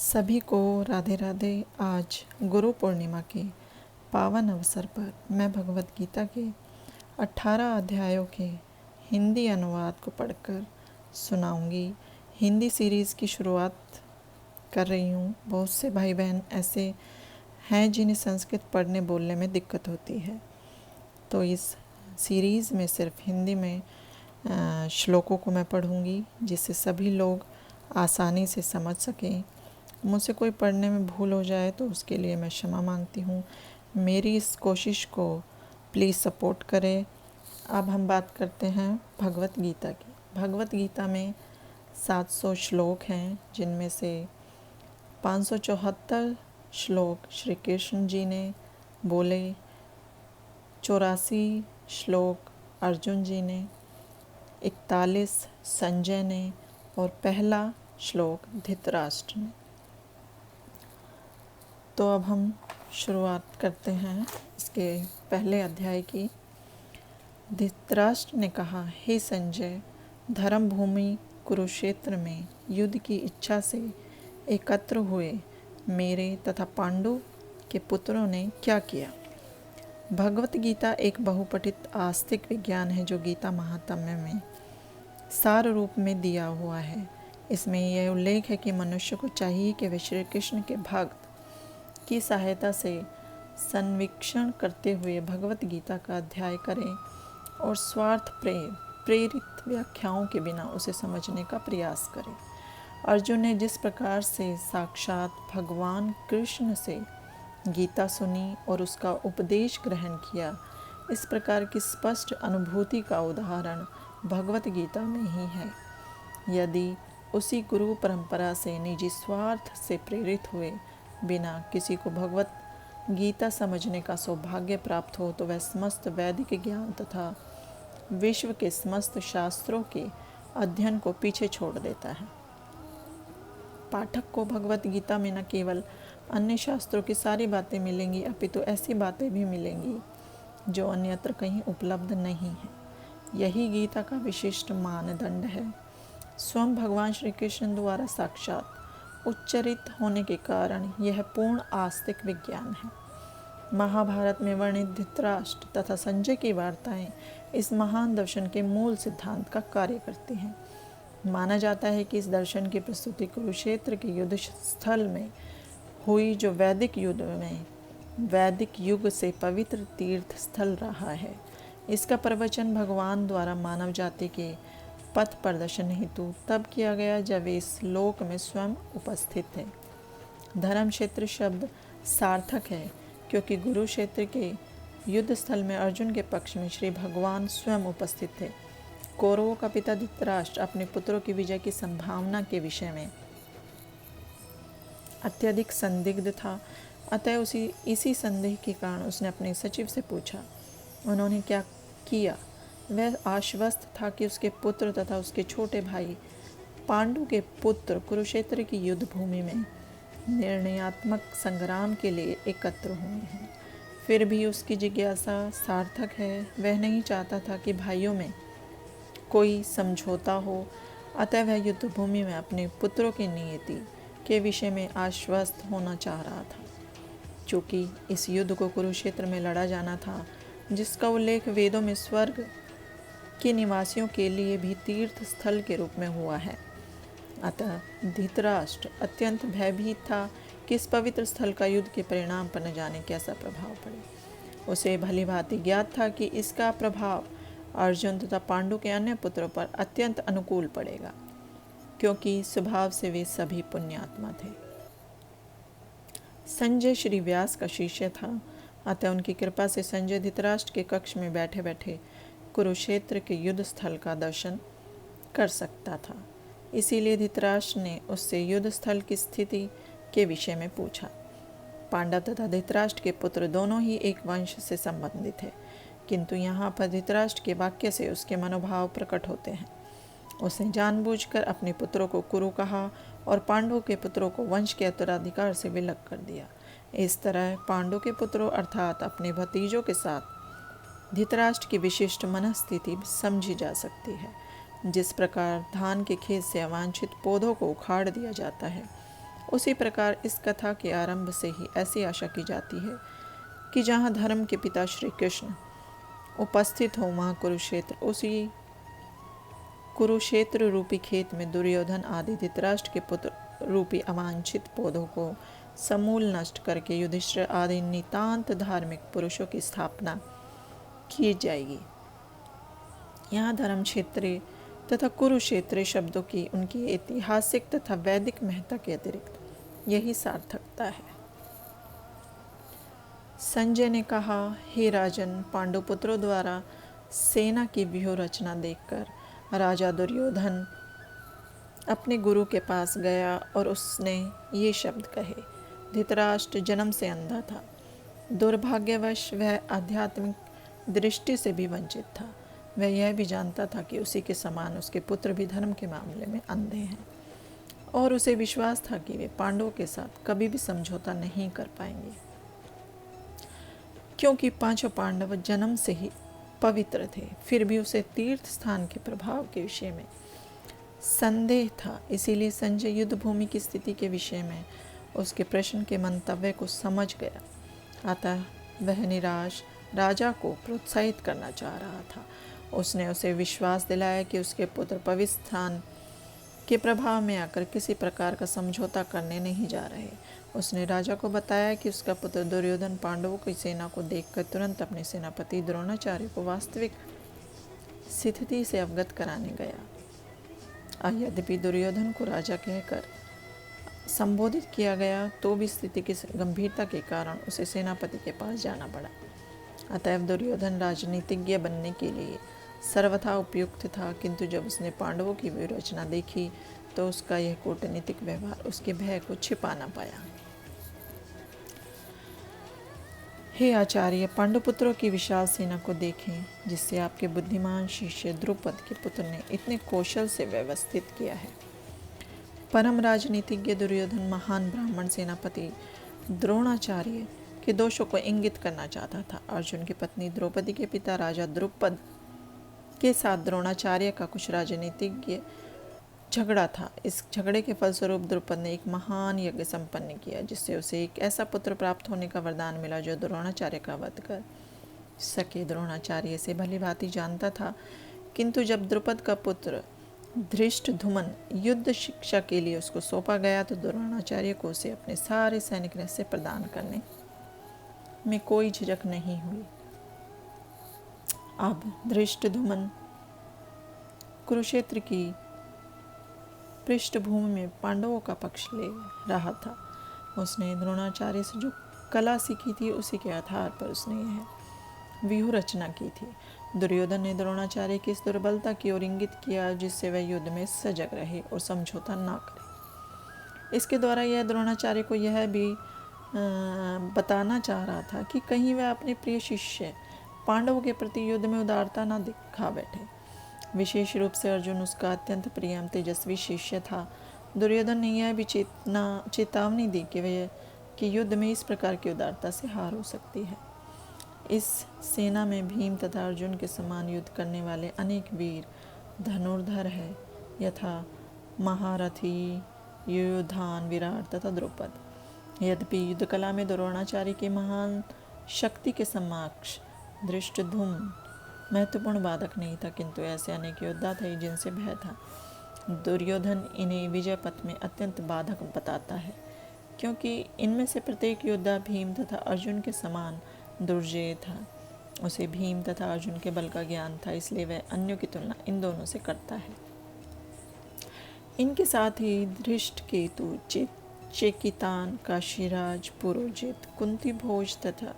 सभी को राधे राधे। आज गुरु पूर्णिमा के पावन अवसर पर मैं भगवत गीता के 18 अध्यायों के हिंदी अनुवाद को पढ़कर सुनाऊंगी। हिंदी सीरीज़ की शुरुआत कर रही हूँ। बहुत से भाई बहन ऐसे हैं जिन्हें संस्कृत पढ़ने बोलने में दिक्कत होती है, तो इस सीरीज़ में सिर्फ हिंदी में श्लोकों को मैं पढ़ूंगी, जिससे सभी लोग आसानी से समझ सकें। मुझसे कोई पढ़ने में भूल हो जाए तो उसके लिए मैं क्षमा मांगती हूँ। मेरी इस कोशिश को प्लीज़ सपोर्ट करें। अब हम बात करते हैं भगवत गीता की। भगवत गीता में 700 श्लोक हैं, जिनमें से 574 श्लोक श्री कृष्ण जी ने बोले, 84 श्लोक अर्जुन जी ने, 41 संजय ने और पहला श्लोक धृतराष्ट्र ने। तो अब हम शुरुआत करते हैं इसके पहले अध्याय की। धृतराष्ट्र ने कहा, हे संजय, धर्म भूमि कुरुक्षेत्र में युद्ध की इच्छा से एकत्र हुए मेरे तथा पांडु के पुत्रों ने क्या किया। भगवत गीता एक बहुपठित आस्तिक विज्ञान है जो गीता महात्म्य में सार रूप में दिया हुआ है। इसमें यह उल्लेख है कि मनुष्य को चाहिए कि वे श्री कृष्ण के भक्त की सहायता से संवीक्षण करते हुए भगवत गीता का अध्ययन करें और स्वार्थ प्रेरित व्याख्याओं के बिना उसे समझने का प्रयास करें। अर्जुन ने जिस प्रकार से साक्षात भगवान कृष्ण से गीता सुनी और उसका उपदेश ग्रहण किया, इस प्रकार की स्पष्ट अनुभूति का उदाहरण भगवत गीता में ही है। यदि उसी गुरु परंपरा से निजी स्वार्थ से प्रेरित हुए बिना किसी को भगवत गीता समझने का सौभाग्य प्राप्त हो तो वह समस्त वैदिक ज्ञान तथा विश्व के समस्त शास्त्रों के अध्ययन को पीछे छोड़ देता है। पाठक को भगवत गीता में न केवल अन्य शास्त्रों की सारी बातें मिलेंगी, अपितु ऐसी बातें भी मिलेंगी जो अन्यत्र कहीं उपलब्ध नहीं है। यही गीता का विशिष्ट मानदंड है। स्वयं भगवान श्री कृष्ण द्वारा साक्षात उच्चरित होने के कारण यह पूर्ण आस्तिक विज्ञान है। महाभारत में वर्णित धृतराष्ट्र तथा संजय की वार्ताएं इस महान दर्शन के मूल सिद्धांत का कार्य करती हैं। माना जाता है कि इस दर्शन की प्रस्तुति कुरुक्षेत्र के युद्ध स्थल में हुई, जो वैदिक युग से पवित्र तीर्थ स्थल रहा है। इसका प्रवचन भगवान द्वारा मानव जाति के पथ प्रदर्शन हेतु तब किया गया जब वे इस लोक में स्वयं उपस्थित थे। धर्म क्षेत्र शब्द सार्थक है क्योंकि कुरुक्षेत्र के युद्ध स्थल में अर्जुन के पक्ष में श्री भगवान स्वयं उपस्थित थे। कौरवों का पिता धृतराष्ट्र अपने पुत्रों की विजय की संभावना के विषय में अत्यधिक संदिग्ध था, अतः इसी संदेह के कारण उसने अपने सचिव से पूछा। उन्होंने क्या किया? वह आश्वस्त था कि उसके पुत्र तथा उसके छोटे भाई पांडु के पुत्र कुरुक्षेत्र की युद्ध भूमि में निर्णयात्मक संग्राम के लिए एकत्र हुए हैं। फिर भी उसकी जिज्ञासा सार्थक है। वह नहीं चाहता था कि भाइयों में कोई समझौता हो, अतः वह युद्ध भूमि में अपने पुत्रों की नियति के विषय में आश्वस्त होना चाह रहा था। चूँकि इस युद्ध को कुरुक्षेत्र में लड़ा जाना था, जिसका उल्लेख वेदों में स्वर्ग के निवासियों के लिए भी तीर्थ स्थल के रूप में हुआ है, अतः धृतराष्ट्र अत्यंत भयभीत था कि इस पवित्र स्थल का युद्ध के परिणाम पर न जाने कैसा प्रभाव पड़े। उसे भली भांति ज्ञात था कि इसका प्रभाव अर्जुन तथा पांडु के अन्य पुत्रों पर अत्यंत अनुकूल पड़ेगा, क्योंकि स्वभाव से वे सभी पुण्यात्मा थे। संजय श्री व्यास का शिष्य था, अतः उनकी कृपा से संजय धृतराष्ट्र के कक्ष में बैठे बैठे कुरुक्षेत्र के युद्ध स्थल का दर्शन कर सकता था। इसीलिए धृतराष्ट्र ने उससे युद्ध स्थल की स्थिति के विषय में पूछा। पांडव तथा धृतराष्ट्र के पुत्र दोनों ही एक वंश से संबंधित है, किंतु यहाँ पर धृतराष्ट्र के वाक्य से उसके मनोभाव प्रकट होते हैं। उसने जानबूझकर अपने पुत्रों को कुरु कहा और पांडवों के पुत्रों को वंश के उत्तराधिकार से विलग कर दिया। इस तरह पांडु के पुत्रों अर्थात अपने भतीजों के साथ धृतराष्ट्र की विशिष्ट मनस्थिति समझी जा सकती है। जिस प्रकार धान के खेत से अवांछित पौधों को उखाड़ दिया जाता है, उसी प्रकार इस कथा के आरंभ से ही ऐसी आशा की जाती है कि जहाँ धर्म के पिता श्री कृष्ण उपस्थित हो वहाँ कुरुक्षेत्र, उसी कुरुक्षेत्र रूपी खेत में दुर्योधन आदि धृतराष्ट्र के पुत्र रूपी अवांछित पौधों को समूल नष्ट करके युधिष्ठिर आदि नितांत धार्मिक पुरुषों की स्थापना की जाएगी। यहाँ धर्म क्षेत्रीय तथा कुरुक्षेत्र शब्दों की उनकी ऐतिहासिक तथा वैदिक महत्ता के अतिरिक्त यही सार्थकता है। संजय ने कहा, हे राजन, पांडुपुत्रों द्वारा सेना की व्यूह रचना देखकर राजा दुर्योधन अपने गुरु के पास गया और उसने ये शब्द कहे। धृतराष्ट्र जन्म से अंधा था। दुर्भाग्यवश वह आध्यात्मिक दृष्टि से भी वंचित था। वह यह भी जानता था कि उसी के समान उसके पुत्र भी धर्म के मामले में अंधे हैं और उसे विश्वास था कि वे पांडवों के साथ कभी भी समझौता नहीं कर पाएंगे, क्योंकि पांचों पांडव जन्म से ही पवित्र थे। फिर भी उसे तीर्थ स्थान के प्रभाव के विषय में संदेह था। इसीलिए संजय युद्ध भूमि की स्थिति के विषय में उसके प्रश्न के मंतव्य को समझ गया। अतः वह निराश राजा को प्रोत्साहित करना चाह रहा था। उसने उसे विश्वास दिलाया कि उसके पुत्र पवित्र स्थान के प्रभाव में आकर किसी प्रकार का समझौता करने नहीं जा रहे। उसने राजा को बताया कि उसका पुत्र दुर्योधन पांडवों की सेना को देखकर तुरंत अपने सेनापति द्रोणाचार्य को वास्तविक स्थिति से अवगत कराने गया। यद्यपि दुर्योधन को राजा कहकर संबोधित किया गया तो भी स्थिति की गंभीरता के कारण उसे सेनापति के पास जाना पड़ा। अतएव दुर्योधन राजनीतिज्ञ बनने के लिए सर्वथा उपयुक्त था, किंतु जब उसने पांडवों की व्यूहरचना देखी तो उसका यह कूटनीतिक व्यवहार उसके भय को छिपा न पाया। हे आचार्य, पांडुपुत्रों की विशाल सेना को देखें, जिससे आपके बुद्धिमान शिष्य द्रुपद के पुत्र ने इतने कौशल से व्यवस्थित किया है। परम राजनीतिज्ञ दुर्योधन महान ब्राह्मण सेनापति द्रोणाचार्य के दोषों को इंगित करना चाहता था। अर्जुन की पत्नी द्रौपदी के पिता राजा द्रुपद के साथ द्रोणाचार्य का कुछ राजनीतिज्ञ झगड़ा था। इस झगड़े के फलस्वरूप द्रुपद ने एक महान यज्ञ संपन्न किया, जिससे उसे एक ऐसा पुत्र प्राप्त होने का वरदान मिला जो द्रोणाचार्य का वध कर सके। द्रोणाचार्य से भली भांति जानता था, किंतु जब द्रुपद का पुत्र धृष्टद्युम्न युद्ध शिक्षा के लिए उसको सौंपा गया तो द्रोणाचार्य को उसे अपने सारे सैनिक रहस्य प्रदान करने में कोई झिझक नहीं हुई। अब धृष्टद्युम्न कुरुक्षेत्र की पृष्ठभूमि में पांडवों का पक्ष ले रहा था। उसने द्रोणाचार्य से जो कला सीखी थी उसी के आधार पर उसने यह व्यूह रचना की थी। दुर्योधन ने द्रोणाचार्य की इस दुर्बलता की ओर इंगित किया, जिससे वह युद्ध में सजग रहे और समझौता ना करे। इसके द्वारा यह द्रोणाचार्य को यह भी बताना चाह रहा था कि कहीं वह अपने प्रिय शिष्य पांडवों के प्रति युद्ध में उदारता ना दिखा बैठे। विशेष रूप से अर्जुन उसका अत्यंत प्रिय तेजस्वी शिष्य था। दुर्योधन ने यह भी चेतावनी दी कि युद्ध में इस प्रकार की उदारता से हार हो सकती है। इस सेना में भीम तथा अर्जुन के समान युद्ध करने वाले अनेक वीर धनुर्धर है, यथा महारथी, युधान, विराट तथा द्रुपद। यद्यपि युद्ध कला में द्रोणाचार्य की महान शक्ति के समक्ष धृष्टद्युम्न महत्वपूर्ण बाधक नहीं था, किंतु ऐसे अनेक योद्धा थे जिनसे भय था। दुर्योधन इन्हें विजय पथ में अत्यंत बाधक बताता है, क्योंकि इनमें से प्रत्येक योद्धा भीम तथा अर्जुन के समान दुर्जय था। उसे भीम तथा अर्जुन के बल का ज्ञान था, इसलिए वह अन्यों की तुलना इन दोनों से करता है। इनके साथ ही धृष्टकेतु, चेकितान, काशीराज, पुरोजित, कुंती भोज तथा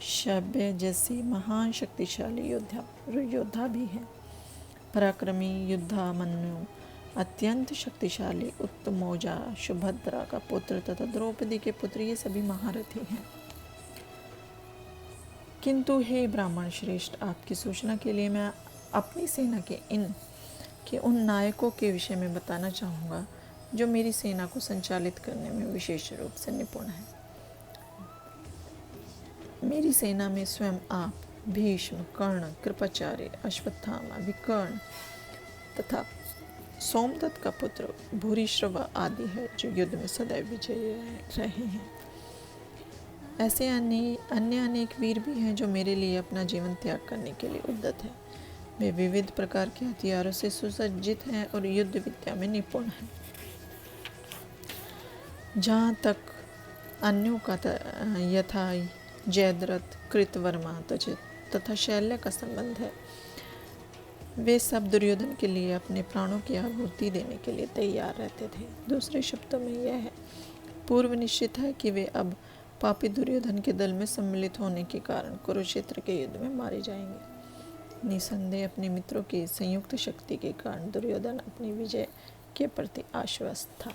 शब्य जैसे महान शक्तिशाली योद्धा भी हैं। पराक्रमी युद्धामन्यु, अत्यंत शक्तिशाली उत्तमौजा, सुभद्रा का पुत्र तथा द्रौपदी के पुत्र, ये सभी महारथी हैं। किंतु हे ब्राह्मण श्रेष्ठ, आपकी सूचना के लिए मैं अपनी सेना के उन नायकों के विषय में बताना चाहूँगा जो मेरी सेना को संचालित करने में विशेष रूप से निपुण है। मेरी सेना में स्वयं आप, भीष्म, कर्ण, कृपाचार्य, अश्वत्थामा, विकर्ण तथा सोमदत्त का पुत्र भूरिश्रव आदि है जो युद्ध में सदैव विजयी रहे हैं। ऐसे अन्य अनेक वीर भी हैं जो मेरे लिए अपना जीवन त्याग करने के लिए उद्यत हैं। वे विविध प्रकार के हथियारों से सुसज्जित हैं और युद्ध विद्या में निपुण हैं। जहाँ तक अन्यों का यथा जयद्रथ, कृतवर्मा तथा शैल्य का संबंध है, वे सब दुर्योधन के लिए अपने प्राणों की आहुति देने के लिए तैयार रहते थे। दूसरे शब्दों में यह है, पूर्व निश्चित है कि वे अब पापी दुर्योधन के दल में सम्मिलित होने के कारण कुरुक्षेत्र के युद्ध में मारे जाएंगे। निसंदेह अपने मित्रों की संयुक्त शक्ति के कारण दुर्योधन अपनी विजय के प्रति आश्वस्त था।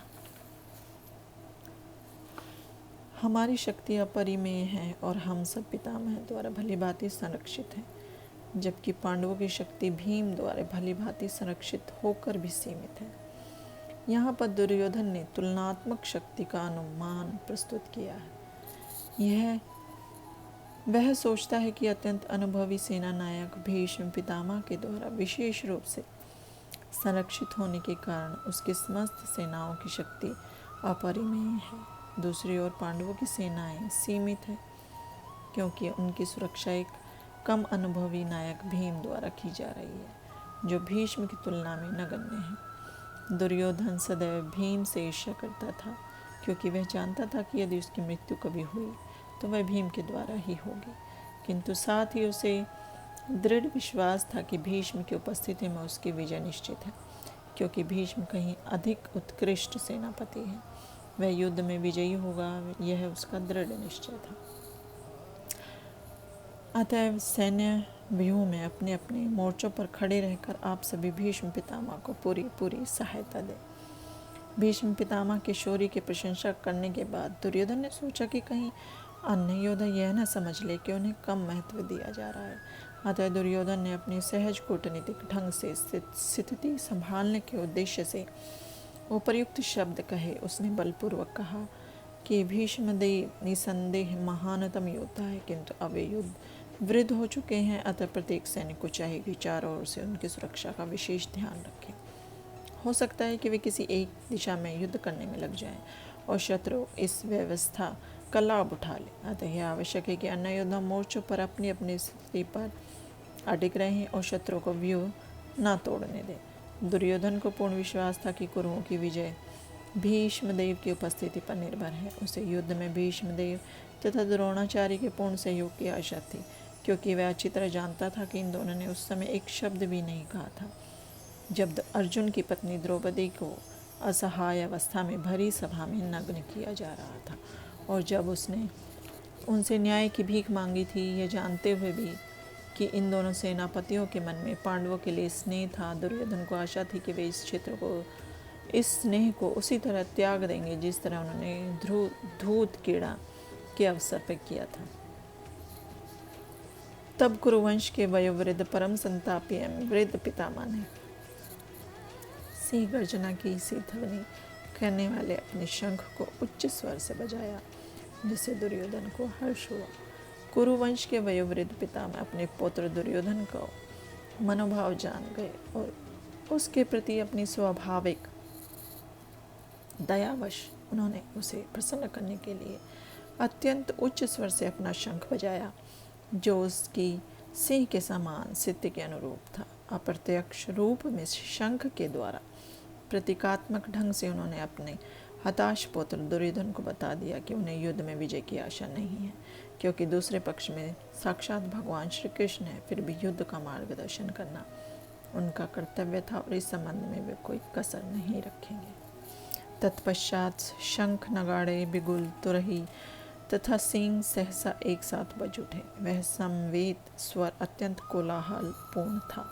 हमारी शक्ति अपरिमेय है और हम सब पितामह द्वारा भली भांति संरक्षित हैं, जबकि पांडवों की शक्ति भीम द्वारा भली भांति संरक्षित होकर भी सीमित है। यहाँ पर दुर्योधन ने तुलनात्मक शक्ति का अनुमान प्रस्तुत किया है। वह सोचता है कि अत्यंत अनुभवी सेना नायक भीष्म पितामह के द्वारा विशेष रूप से संरक्षित होने के कारण उसकी समस्त सेनाओं की शक्ति अपरिमेय है। दूसरी ओर पांडवों की सेनाएं सीमित है, क्योंकि उनकी सुरक्षा एक कम अनुभवी नायक भीम द्वारा की जा रही है, जो भीष्म की तुलना में नगण्य है। दुर्योधन सदैव भीम से ईर्ष्या करता था, क्योंकि वह जानता था कि यदि उसकी मृत्यु कभी हुई तो वह भीम के द्वारा ही होगी, किंतु साथ ही उसे दृढ़ विश्वास था कि भीष्म की उपस्थिति में उसकी विजय निश्चित है, क्योंकि भीष्म कहीं अधिक उत्कृष्ट सेनापति है। वह युद्ध में विजयी होगा, यह उसका दृढ़ निश्चय था। अतएव सैन्य व्यूह में अपने अपने मोर्चों पर खड़े रहकर आप सभी भीष्म पितामह को पूरी सहायता दें। भीष्म पितामह के शौर्य की प्रशंसा करने के बाद दुर्योधन ने सोचा कि कहीं अन्य योद्धा यह न समझ ले कि उन्हें कम महत्व दिया जा रहा है। अतः दुर्योधन ने अपने सहज कूटनीतिक ढंग से स्थिति संभालने के उद्देश्य से उपर्युक्त शब्द कहे। उसने बलपूर्वक कहा कि भीष्मदेव निसंदेह महानतम योद्धा है, किंतु अब वे युद्ध वृद्ध हो चुके हैं। अतः प्रत्येक सैनिक को चाहिए कि चारों ओर से उनकी सुरक्षा का विशेष ध्यान रखें। हो सकता है कि वे किसी एक दिशा में युद्ध करने में लग जाएं और शत्रु इस व्यवस्था का लाभ उठा ले। अतः यह आवश्यक है कि अन्य योद्धा मोर्चों पर अपनी अपनी स्थिति पर अडिग रहें और शत्रु को व्यूह न तोड़ने दें। दुर्योधन को पूर्ण विश्वास था कि कुरुओं की विजय भीष्मदेव की उपस्थिति पर निर्भर है। उसे युद्ध में भीष्मदेव तथा द्रोणाचार्य के पूर्ण सहयोग की आशा थी, क्योंकि वह अच्छी तरह जानता था कि इन दोनों ने उस समय एक शब्द भी नहीं कहा था, जब अर्जुन की पत्नी द्रौपदी को असहाय अवस्था में भरी सभा में नग्न किया जा रहा था, और जब उसने उनसे न्याय की भीख मांगी थी, यह जानते हुए भी कि इन दोनों सेनापतियों के मन में पांडवों के लिए स्नेह था। दुर्योधन को आशा थी कि वे इस स्नेह को उसी तरह त्याग देंगे जिस तरह उन्होंने धूत कीड़ा के अवसर पर किया था। तब कुरुवंश के वयोवृद्ध परम संतापी एवं वृद्ध पितामह ने सिंह गर्जना की सी ध्वनि करने वाले अपने शंख को उच्च स्वर से बजाया, जिससे दुर्योधन को हर्ष हुआ। कुरुवंश के वयोवृद्ध पितामह अपने पुत्र दुर्योधन का मनोभाव जान गए और उसके प्रति अपनी स्वाभाविक दयावश उन्होंने उसे प्रसन्न करने के लिए अत्यंत उच्च स्वर से अपना शंख बजाया, जो उसकी सिंह के समान सिद्ध के अनुरूप था। अप्रत्यक्ष रूप में शंख के द्वारा प्रतीकात्मक ढंग से उन्होंने अपने हताश पुत्र दुर्योधन को बता दिया कि उन्हें युद्ध में विजय की आशा नहीं है, क्योंकि दूसरे पक्ष में साक्षात भगवान श्री कृष्ण है। फिर भी युद्ध का मार्गदर्शन करना उनका कर्तव्य था और इस संबंध में वे कोई कसर नहीं रखेंगे। तत्पश्चात शंख, नगाड़े, बिगुल, तुरही तथा सींग सहसा एक साथ बज उठे। वह समवेत स्वर अत्यंत कोलाहल पूर्ण था।